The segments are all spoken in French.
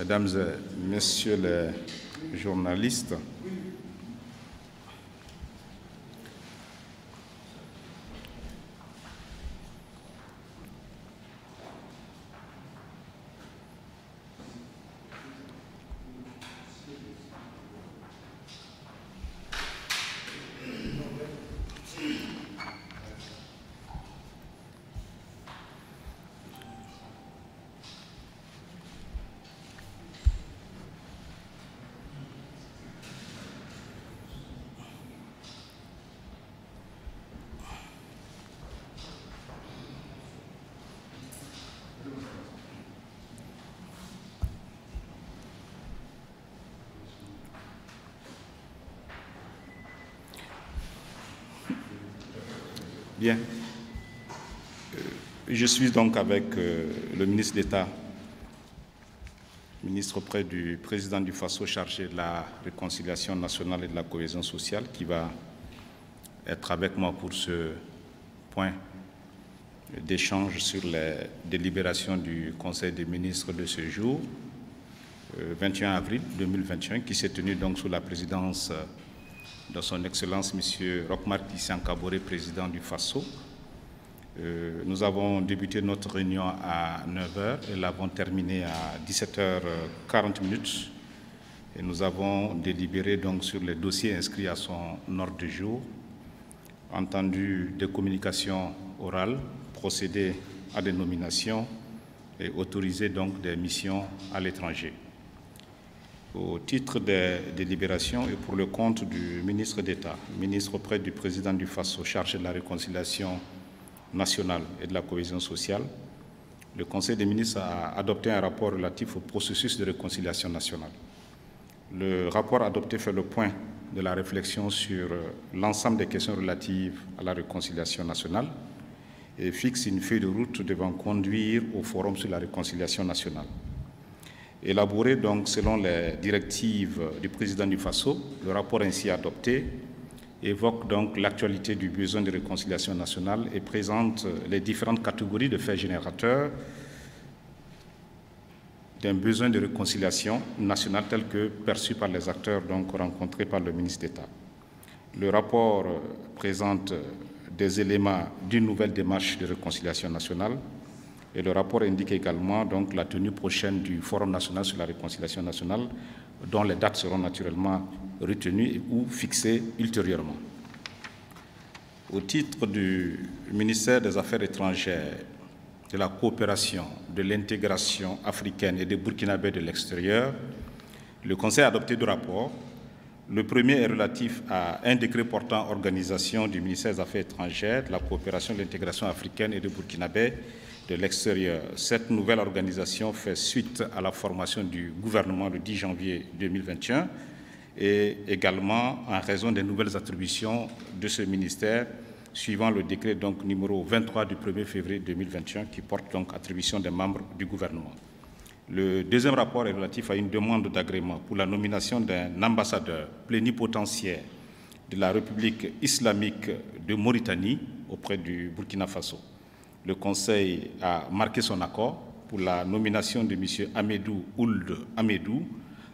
Mesdames et Messieurs les journalistes, bien. Je suis donc avec le ministre d'État, ministre auprès du président du Faso chargé de la réconciliation nationale et de la cohésion sociale, qui va être avec moi pour ce point d'échange sur les délibérations du Conseil des ministres de ce jour, 21 avril 2021, qui s'est tenu donc sous la présidence de son Excellence, M. Roch-Marc Christian Kaboré, président du Faso. Nous avons débuté notre réunion à 9h et l'avons terminée à 17h40. Et nous avons délibéré donc sur les dossiers inscrits à son ordre du jour, entendu des communications orales, procédé à des nominations et autorisé donc des missions à l'étranger. Au titre des délibérations et pour le compte du ministre d'État, ministre auprès du président du Faso chargé de la réconciliation nationale et de la cohésion sociale, le Conseil des ministres a adopté un rapport relatif au processus de réconciliation nationale. Le rapport adopté fait le point de la réflexion sur l'ensemble des questions relatives à la réconciliation nationale et fixe une feuille de route devant conduire au Forum sur la réconciliation nationale. Élaboré donc selon les directives du président du Faso, le rapport ainsi adopté évoque donc l'actualité du besoin de réconciliation nationale et présente les différentes catégories de faits générateurs d'un besoin de réconciliation nationale tel que perçu par les acteurs donc rencontrés par le ministre d'État. Le rapport présente des éléments d'une nouvelle démarche de réconciliation nationale. Et le rapport indique également donc, la tenue prochaine du Forum national sur la réconciliation nationale, dont les dates seront naturellement retenues ou fixées ultérieurement. Au titre du ministère des Affaires étrangères, de la coopération, de l'intégration africaine et des Burkinabés de l'extérieur, le Conseil a adopté deux rapports. Le premier est relatif à un décret portant organisation du ministère des Affaires étrangères, de la coopération, de l'intégration africaine et des Burkinabés de l'extérieur. Cette nouvelle organisation fait suite à la formation du gouvernement le 10 janvier 2021 et également en raison des nouvelles attributions de ce ministère suivant le décret donc numéro 23 du 1er février 2021 qui porte donc attribution des membres du gouvernement. Le deuxième rapport est relatif à une demande d'agrément pour la nomination d'un ambassadeur plénipotentiaire de la République islamique de Mauritanie auprès du Burkina Faso. Le Conseil a marqué son accord pour la nomination de M. Amédou Ould Amédou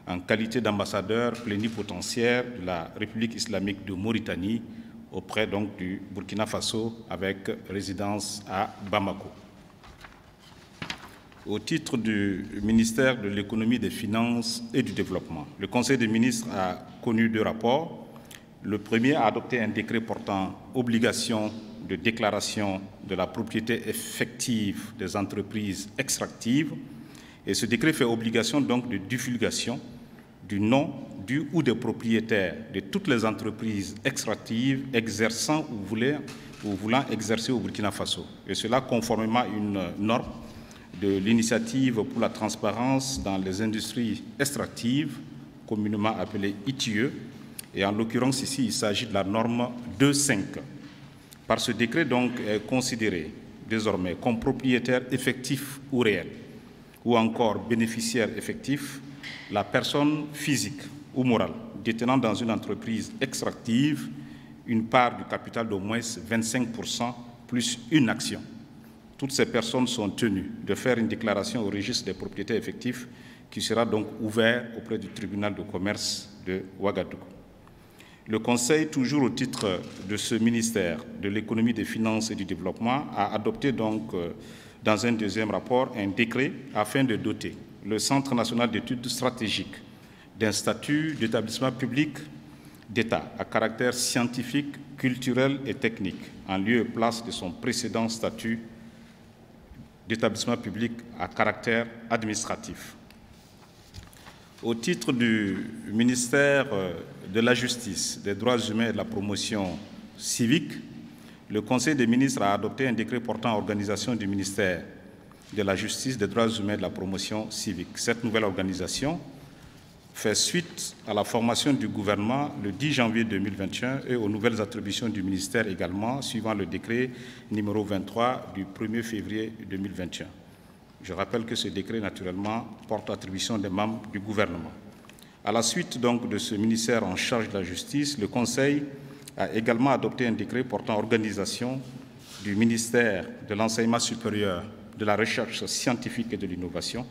en qualité d'ambassadeur plénipotentiaire de la République islamique de Mauritanie auprès donc du Burkina Faso avec résidence à Bamako. Au titre du ministère de l'Économie, des Finances et du Développement, le Conseil des ministres a connu deux rapports. Le premier a adopté un décret portant obligation de déclaration de la propriété effective des entreprises extractives. Et ce décret fait obligation donc de divulgation du nom du ou des propriétaires de toutes les entreprises extractives exerçant ou voulant exercer au Burkina Faso. Et cela conformément à une norme de l'initiative pour la transparence dans les industries extractives, communément appelée ITIE. Et en l'occurrence ici, il s'agit de la norme 2.5. Par ce décret, donc, est considéré désormais comme propriétaire effectif ou réel, ou encore bénéficiaire effectif, la personne physique ou morale détenant dans une entreprise extractive une part du capital d'au moins 25% plus une action. Toutes ces personnes sont tenues de faire une déclaration au registre des propriétaires effectifs qui sera donc ouvert auprès du tribunal de commerce de Ouagadougou. Le Conseil, toujours au titre de ce ministère de l'économie, des finances et du développement, a adopté donc dans un deuxième rapport un décret afin de doter le Centre national d'études stratégiques d'un statut d'établissement public d'État à caractère scientifique, culturel et technique, en lieu et place de son précédent statut d'établissement public à caractère administratif. Au titre du ministère de la Justice, des Droits humains et de la promotion civique, le Conseil des ministres a adopté un décret portant organisation du ministère de la Justice, des Droits humains et de la promotion civique. Cette nouvelle organisation fait suite à la formation du gouvernement le 10 janvier 2021 et aux nouvelles attributions du ministère également, suivant le décret numéro 23 du 1er février 2021. Je rappelle que ce décret, naturellement, porte attribution des membres du gouvernement. À la suite donc de ce ministère en charge de la justice, le Conseil a également adopté un décret portant organisation du ministère de l'enseignement supérieur, de la recherche scientifique et de l'innovation.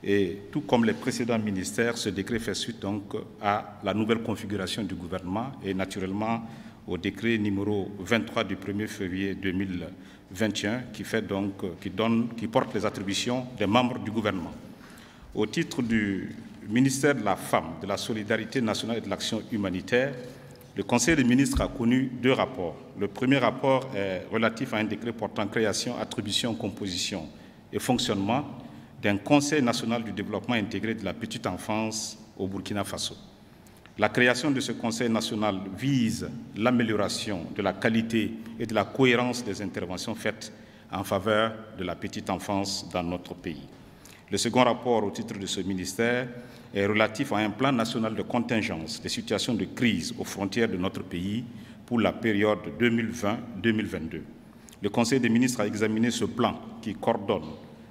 Et tout comme les précédents ministères, ce décret fait suite donc à la nouvelle configuration du gouvernement et naturellement au décret numéro 23 du 1er février 2021 qui porte les attributions des membres du gouvernement. Au titre du ministère de la Femme, de la Solidarité nationale et de l'Action humanitaire, le Conseil des ministres a connu 2 rapports. Le premier rapport est relatif à un décret portant création, attribution, composition et fonctionnement d'un Conseil national du développement intégré de la petite enfance au Burkina Faso. La création de ce Conseil national vise l'amélioration de la qualité et de la cohérence des interventions faites en faveur de la petite enfance dans notre pays. Le second rapport au titre de ce ministère est relatif à un plan national de contingence des situations de crise aux frontières de notre pays pour la période 2020-2022. Le Conseil des ministres a examiné ce plan qui coordonne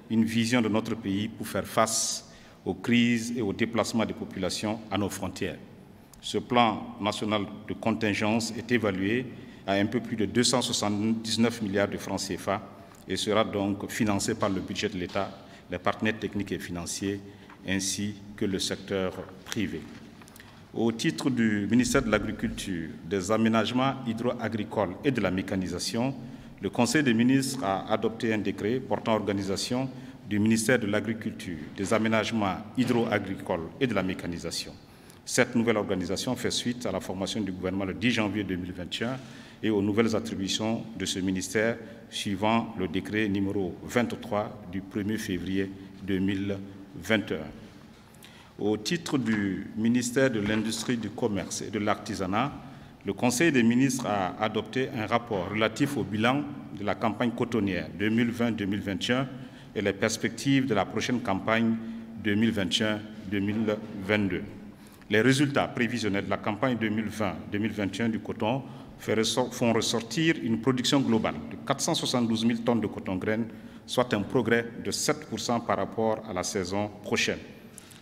une vision de notre pays pour faire face aux crises et aux déplacements des populations à nos frontières. Ce plan national de contingence est évalué à un peu plus de 279 milliards de francs CFA et sera donc financé par le budget de l'État, les partenaires techniques et financiers, ainsi que le secteur privé. Au titre du ministère de l'Agriculture, des aménagements hydro-agricoles et de la mécanisation, le Conseil des ministres a adopté un décret portant organisation du ministère de l'Agriculture, des aménagements hydro-agricoles et de la mécanisation. Cette nouvelle organisation fait suite à la formation du gouvernement le 10 janvier 2021 et aux nouvelles attributions de ce ministère suivant le décret numéro 23 du 1er février 2021. Au titre du ministère de l'Industrie, du Commerce et de l'Artisanat, le Conseil des ministres a adopté un rapport relatif au bilan de la campagne cotonnière 2020-2021 et les perspectives de la prochaine campagne 2021-2022. Les résultats prévisionnels de la campagne 2020-2021 du coton font ressortir une production globale de 472 000 tonnes de coton-graines, soit un progrès de 7% par rapport à la saison prochaine.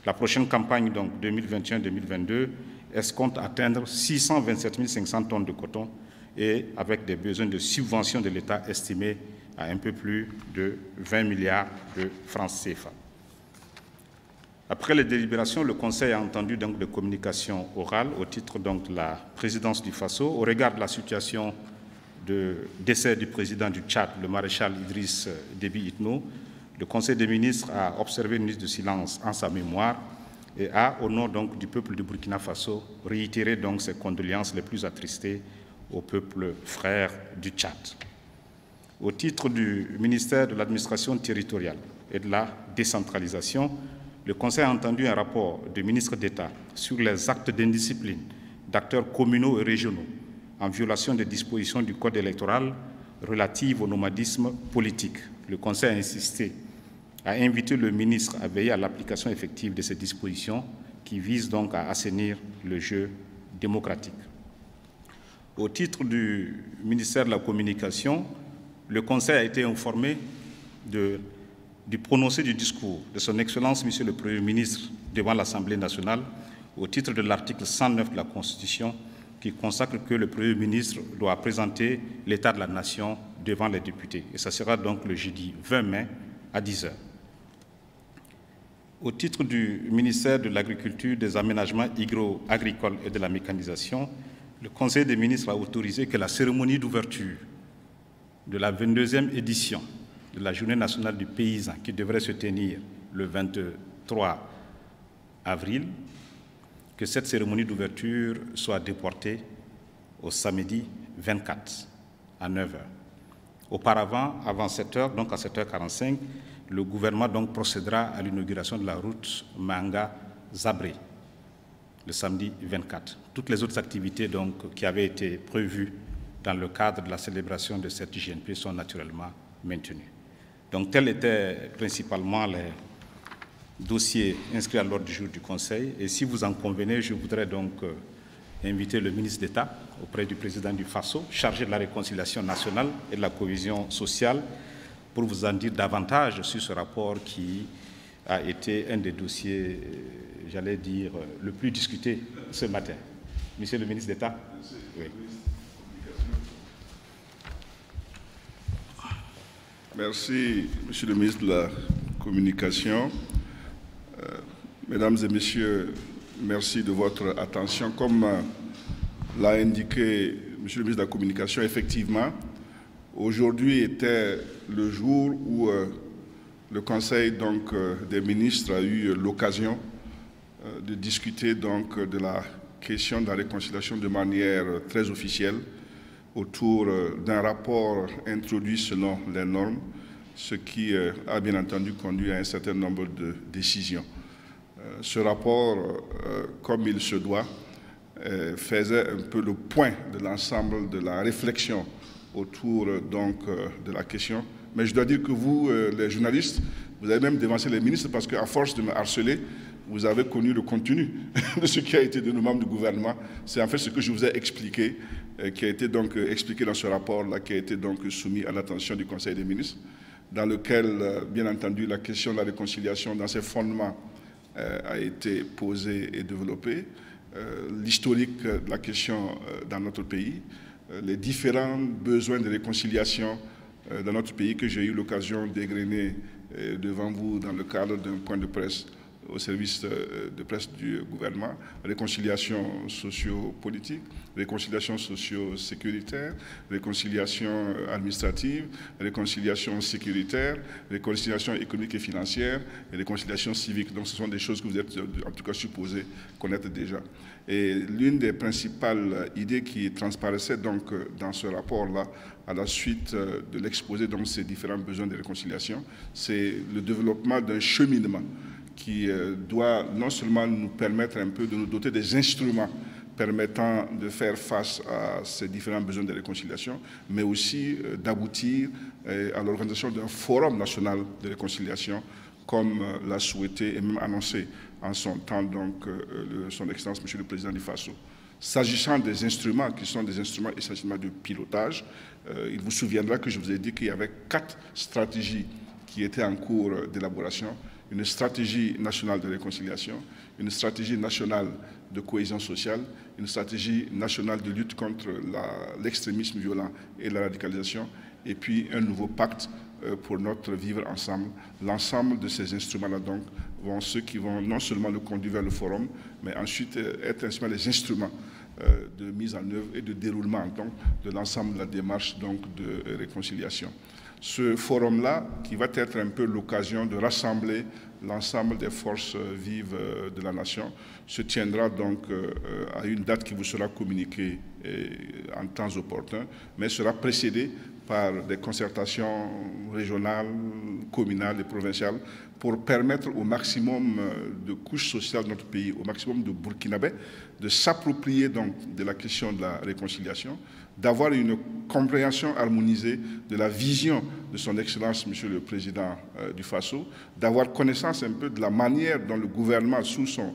La prochaine campagne, donc 2021-2022, escompte atteindre 627 500 tonnes de coton et avec des besoins de subventions de l'État estimés à un peu plus de 20 milliards de francs CFA. Après les délibérations, le Conseil a entendu donc des communications orales au titre donc de la présidence du Faso. Au regard de la situation de décès du président du Tchad, le maréchal Idriss Déby Itno, le Conseil des ministres a observé une minute de silence en sa mémoire et a, au nom donc du peuple du Burkina Faso, réitéré donc ses condoléances les plus attristées au peuple frère du Tchad. Au titre du ministère de l'Administration territoriale et de la décentralisation, le Conseil a entendu un rapport du ministre d'État sur les actes d'indiscipline d'acteurs communaux et régionaux en violation des dispositions du Code électoral relatives au nomadisme politique. Le Conseil a insisté à inviter le ministre à veiller à l'application effective de ces dispositions qui visent donc à assainir le jeu démocratique. Au titre du ministère de la Communication, le Conseil a été informé du prononcé du discours de son Excellence, Monsieur le Premier ministre, devant l'Assemblée nationale, au titre de l'article 109 de la Constitution, qui consacre que le Premier ministre doit présenter l'état de la nation devant les députés. Et ça sera donc le jeudi 20 mai à 10 h. Au titre du ministère de l'Agriculture, des Aménagements agricoles et de la mécanisation, le Conseil des ministres a autorisé que la cérémonie d'ouverture de la 22e édition de la Journée nationale du paysan, qui devrait se tenir le 23 avril, que cette cérémonie d'ouverture soit déportée au samedi 24 à 9h. Auparavant, avant 7h, donc à 7h45, le gouvernement donc procédera à l'inauguration de la route Manga-Zabré, le samedi 24. Toutes les autres activités donc, qui avaient été prévues dans le cadre de la célébration de cette JNP sont naturellement maintenues. Donc tels étaient principalement les dossiers inscrits à l'ordre du jour du Conseil. Et si vous en convenez, je voudrais donc inviter le ministre d'État auprès du président du FASO, chargé de la réconciliation nationale et de la cohésion sociale, pour vous en dire davantage sur ce rapport qui a été un des dossiers, j'allais dire, le plus discuté ce matin. Monsieur le ministre d'État. Oui. Merci, Monsieur le ministre de la Communication. Mesdames et Messieurs, merci de votre attention. Comme l'a indiqué Monsieur le ministre de la Communication, effectivement, aujourd'hui était le jour où le Conseil donc, des ministres a eu l'occasion de discuter donc, de la question de la réconciliation de manière très officielle autour d'un rapport introduit selon les normes, ce qui a bien entendu conduit à un certain nombre de décisions. Ce rapport, comme il se doit, faisait un peu le point de l'ensemble de la réflexion autour donc, de la question. Mais je dois dire que vous, les journalistes, vous avez même dévancé les ministres parce qu'à force de me harceler, vous avez connu le contenu de ce qui a été de nos membres du gouvernement. C'est en fait ce que je vous ai expliqué, qui a été donc expliqué dans ce rapport-là, qui a été donc soumis à l'attention du Conseil des ministres, dans lequel, bien entendu, la question de la réconciliation dans ses fondements a été posée et développée, l'historique de la question dans notre pays, les différents besoins de réconciliation dans notre pays que j'ai eu l'occasion d'égrener devant vous dans le cadre d'un point de presse au service de presse du gouvernement, réconciliation socio-politique, réconciliation socio-sécuritaire, réconciliation administrative, réconciliation sécuritaire, réconciliation économique et financière, et réconciliation civique. Donc ce sont des choses que vous êtes en tout cas supposés connaître déjà. Et l'une des principales idées qui transparaissait donc dans ce rapport-là, à la suite de l'exposé de ces différents besoins de réconciliation, c'est le développement d'un cheminement qui doit non seulement nous permettre un peu de nous doter des instruments permettant de faire face à ces différents besoins de réconciliation, mais aussi d'aboutir à l'organisation d'un forum national de réconciliation, comme l'a souhaité et même annoncé en son temps donc son Excellence, Monsieur le Président du FASO. S'agissant des instruments qui sont des instruments essentiellement de pilotage, il vous souviendra que je vous ai dit qu'il y avait 4 stratégies qui étaient en cours d'élaboration. Une stratégie nationale de réconciliation, une stratégie nationale de cohésion sociale, une stratégie nationale de lutte contre l'extrémisme violent et la radicalisation, et puis un nouveau pacte pour notre vivre ensemble. L'ensemble de ces instruments-là, donc, vont ceux qui vont non seulement nous conduire vers le forum, mais ensuite être les instruments de mise en œuvre et de déroulement donc, de l'ensemble de la démarche donc, de réconciliation. Ce forum-là, qui va être un peu l'occasion de rassembler l'ensemble des forces vives de la nation, se tiendra donc à une date qui vous sera communiquée en temps opportun, mais sera précédée par des concertations régionales, communales et provinciales pour permettre au maximum de couches sociales de notre pays, au maximum de Burkinabés, de s'approprier donc de la question de la réconciliation, d'avoir une compréhension harmonisée de la vision de son Excellence, Monsieur le Président du FASO, d'avoir connaissance un peu de la manière dont le gouvernement, sous son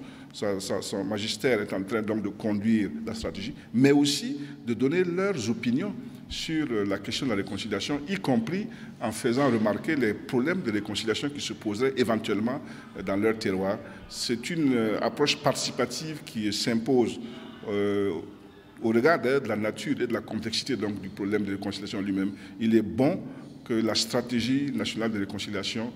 magistère, est en train donc de conduire la stratégie, mais aussi de donner leurs opinions sur la question de la réconciliation, y compris en faisant remarquer les problèmes de réconciliation qui se poseraient éventuellement dans leur terroir. C'est une approche participative qui s'impose au regard de la nature et de la complexité donc, du problème de réconciliation lui-même. Il est bon que la stratégie nationale de réconciliation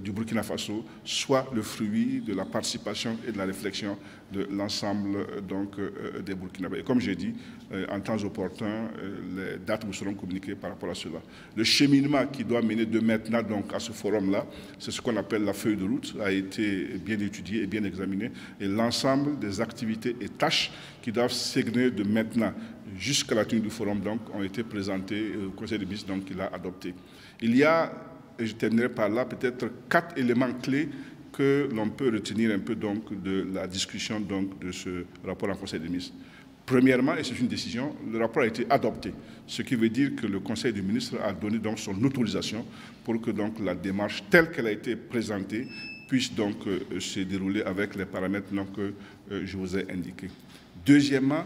du Burkina Faso soit le fruit de la participation et de la réflexion de l'ensemble des Burkinabés. Et comme j'ai dit, en temps opportun, les dates vous seront communiquées par rapport à cela. Le cheminement qui doit mener de maintenant à ce forum-là, c'est ce qu'on appelle la feuille de route, a été bien étudié et bien examiné, et l'ensemble des activités et tâches qui doivent s'égner de maintenant jusqu'à la tenue du forum ont été présentées au Conseil des ministres qui l'a adopté. Il y a, et je terminerai par là, peut-être 4 éléments clés que l'on peut retenir un peu de la discussion de ce rapport en Conseil des ministres. Premièrement, et c'est une décision, le rapport a été adopté, ce qui veut dire que le Conseil des ministres a donné son autorisation pour que la démarche telle qu'elle a été présentée puisse se dérouler avec les paramètres que je vous ai indiqués. Deuxièmement,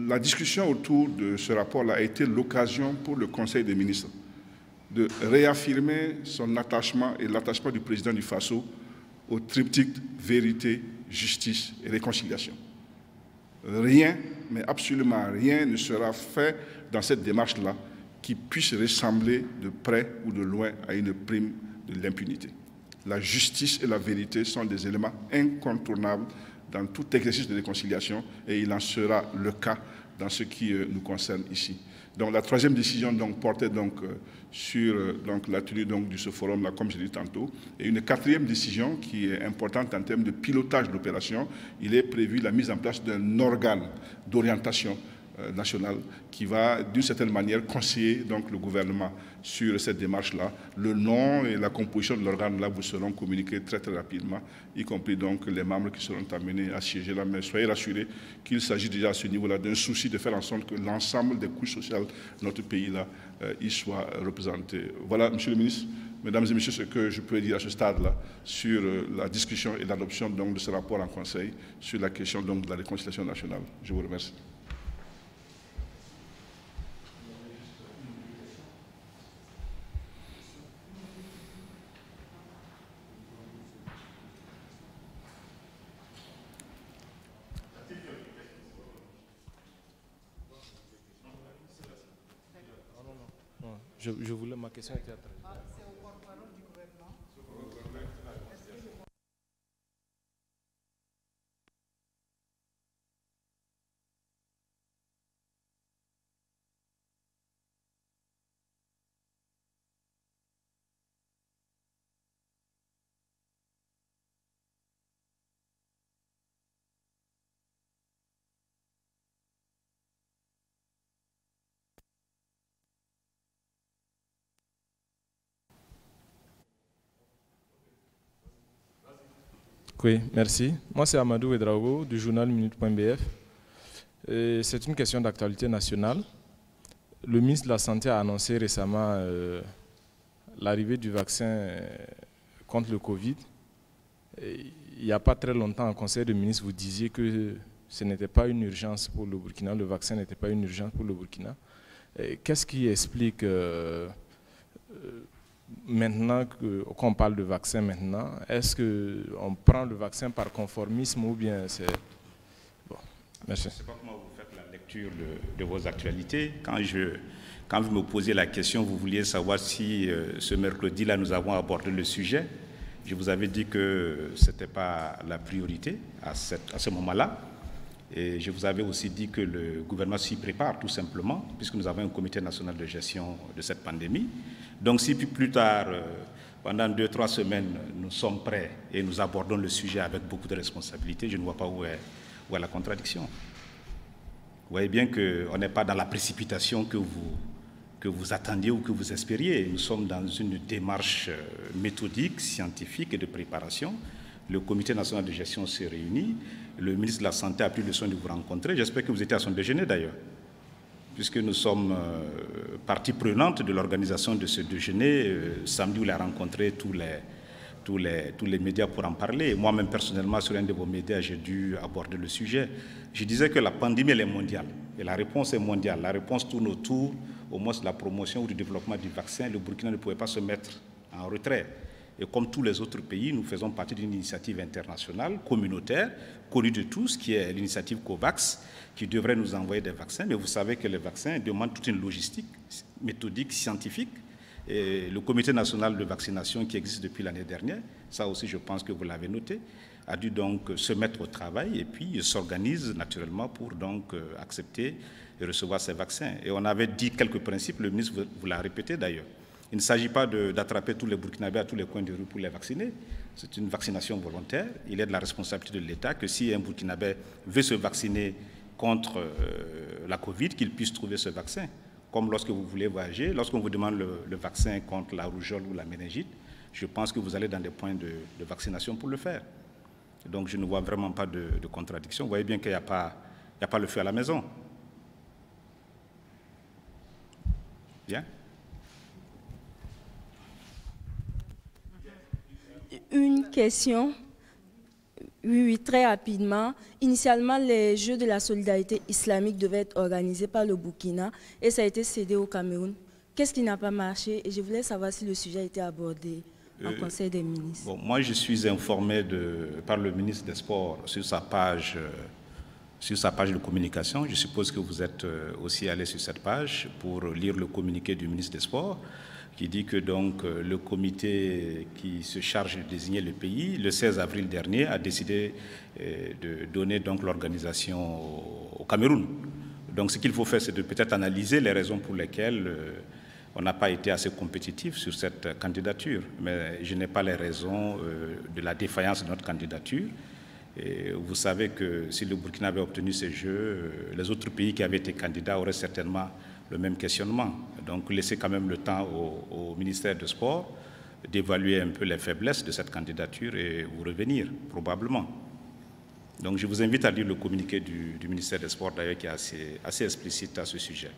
la discussion autour de ce rapport-là a été l'occasion pour le Conseil des ministres de réaffirmer son attachement et l'attachement du président du Faso au triptyque vérité, justice et réconciliation. Rien, mais absolument rien ne sera fait dans cette démarche-là qui puisse ressembler de près ou de loin à une prime de l'impunité. La justice et la vérité sont des éléments incontournables dans tout exercice de réconciliation et il en sera le cas dans ce qui nous concerne ici. Donc la troisième décision portait sur la tenue de ce forum-là, comme je l'ai dit tantôt. Et une quatrième décision qui est importante en termes de pilotage de l'opération, il est prévu la mise en place d'un organe d'orientation nationale qui va d'une certaine manière conseiller le gouvernement sur cette démarche-là. Le nom et la composition de l'organe-là vous seront communiqués très très rapidement, y compris les membres qui seront amenés à siéger là. Mais soyez rassurés qu'il s'agit déjà à ce niveau-là d'un souci de faire en sorte que l'ensemble des couches sociales de notre pays-là y soient représentées. Voilà, Monsieur le ministre, Mesdames et Messieurs, ce que je peux dire à ce stade-là sur la discussion et l'adoption de ce rapport en Conseil sur la question de la réconciliation nationale. Je vous remercie. Je voulais, ma question était à traiter. C'est au porte-parole du gouvernement. Oui, merci. Moi, c'est Amadou Ouedraogo du journal Minute.bf. C'est une question d'actualité nationale. Le ministre de la Santé a annoncé récemment l'arrivée du vaccin contre le Covid. Il n'y a pas très longtemps, en Conseil des ministres, vous disiez que ce n'était pas une urgence pour le Burkina, le vaccin n'était pas une urgence pour le Burkina. Qu'est-ce qui explique maintenant qu'on parle de vaccin maintenant, est-ce qu'on prend le vaccin par conformisme ou bien c'est... Bon, merci. Je ne sais pas comment vous faites la lecture de vos actualités. Quand vous me posez la question, vous vouliez savoir si ce mercredi-là, nous avons abordé le sujet. Je vous avais dit que ce n'était pas la priorité à ce moment-là. Et je vous avais aussi dit que le gouvernement s'y prépare tout simplement, puisque nous avons un comité national de gestion de cette pandémie. Donc si plus tard, pendant 2-3 semaines, nous sommes prêts et nous abordons le sujet avec beaucoup de responsabilité, je ne vois pas où est la contradiction. Vous voyez bien qu'on n'est pas dans la précipitation que vous attendiez ou que vous espériez. Nous sommes dans une démarche méthodique, scientifique et de préparation. Le comité national de gestion s'est réuni. Le ministre de la Santé a pris le soin de vous rencontrer. J'espère que vous étiez à son déjeuner d'ailleurs, puisque nous sommes partie prenante de l'organisation de ce déjeuner. Samedi, où il a rencontré tous les médias pour en parler. Moi-même, personnellement, sur un de vos médias, j'ai dû aborder le sujet. Je disais que la pandémie, elle est mondiale. Et la réponse est mondiale. La réponse tourne autour, au moins, de la promotion ou du développement du vaccin. Le Burkina ne pouvait pas se mettre en retrait. Et comme tous les autres pays, nous faisons partie d'une initiative internationale, communautaire, connue de tous, qui est l'initiative COVAX, qui devrait nous envoyer des vaccins. Mais vous savez que les vaccins demandent toute une logistique méthodique, scientifique. Et le comité national de vaccination qui existe depuis l'année dernière, ça aussi je pense que vous l'avez noté, a dû donc se mettre au travail et puis s'organise naturellement pour donc accepter et recevoir ces vaccins. Et on avait dit quelques principes, le ministre vous l'a répété d'ailleurs. Il ne s'agit pas d'attraper tous les Burkinabés à tous les coins de rue pour les vacciner. C'est une vaccination volontaire. Il est de la responsabilité de l'État que si un Burkinabé veut se vacciner contre la Covid, qu'il puisse trouver ce vaccin. Comme lorsque vous voulez voyager, lorsqu'on vous demande le vaccin contre la rougeole ou la méningite, je pense que vous allez dans des points de vaccination pour le faire. Donc je ne vois vraiment pas de contradiction. Vous voyez bien qu'il n'y a pas le feu à la maison. Bien. Une question. Oui, très rapidement. Initialement, les Jeux de la solidarité islamique devaient être organisés par le Burkina et ça a été cédé au Cameroun. Qu'est-ce qui n'a pas marché? Et je voulais savoir si le sujet a été abordé en Conseil des ministres. Bon, moi, je suis informé par le ministre des Sports sur sa page de communication. Je suppose que vous êtes aussi allé sur cette page pour lire le communiqué du ministre des Sports qui dit que donc le comité qui se charge de désigner le pays, le 16 avril dernier, a décidé de donner donc l'organisation au Cameroun. Donc ce qu'il faut faire, c'est de peut-être analyser les raisons pour lesquelles on n'a pas été assez compétitif sur cette candidature. Mais je n'ai pas les raisons de la défaillance de notre candidature. Et vous savez que si le Burkina avait obtenu ces Jeux, les autres pays qui avaient été candidats auraient certainement le même questionnement. Donc laissez quand même le temps au ministère des Sports d'évaluer un peu les faiblesses de cette candidature et vous revenir, probablement. Donc je vous invite à lire le communiqué du ministère des Sports, d'ailleurs, qui est assez explicite à ce sujet.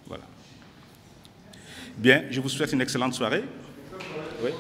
Voilà. Bien, je vous souhaite une excellente soirée. Oui.